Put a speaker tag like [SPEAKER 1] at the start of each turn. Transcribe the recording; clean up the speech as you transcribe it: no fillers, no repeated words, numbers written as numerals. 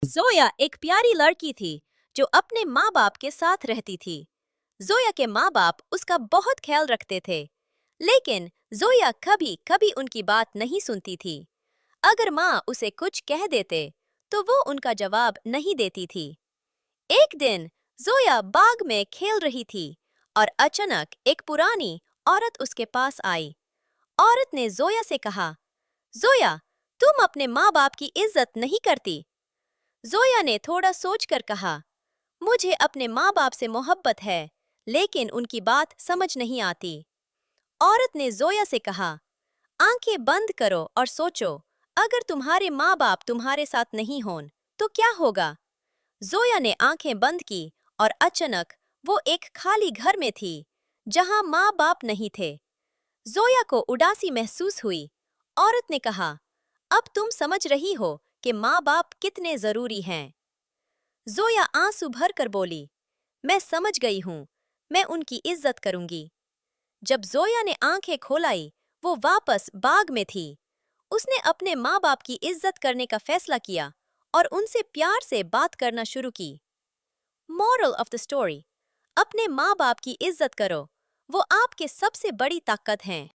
[SPEAKER 1] जोया एक प्यारी लड़की थी जो अपने माँ बाप के साथ रहती थी। जोया के माँ बाप उसका बहुत ख्याल रखते थे, लेकिन जोया कभी कभी उनकी बात नहीं सुनती थी। अगर माँ उसे कुछ कह देते तो वो उनका जवाब नहीं देती थी। एक दिन जोया बाग में खेल रही थी और अचानक एक पुरानी औरत उसके पास आई। औरत ने जोया से कहा, जोया, तुम अपने माँ बाप की इज्जत नहीं करती। जोया ने थोड़ा सोचकर कहा, मुझे अपने माँ बाप से मोहब्बत है, लेकिन उनकी बात समझ नहीं आती। औरत ने जोया से कहा, आंखें बंद करो और सोचो, अगर तुम्हारे माँ बाप तुम्हारे साथ नहीं हों तो क्या होगा। जोया ने आंखें बंद की और अचानक वो एक खाली घर में थी जहां माँ बाप नहीं थे। जोया को उदासी महसूस हुई। औरत ने कहा, अब तुम समझ रही हो कि माँ बाप कितने जरूरी हैं। जोया आंसू भर कर बोली, मैं समझ गई हूँ, मैं उनकी इज्जत करूंगी। जब जोया ने आंखें खोलाई, वो वापस बाग में थी। उसने अपने माँ बाप की इज्जत करने का फैसला किया और उनसे प्यार से बात करना शुरू की। मॉरल ऑफ द स्टोरी: अपने माँ बाप की इज्जत करो, वो आपके सबसे बड़ी ताकत हैं।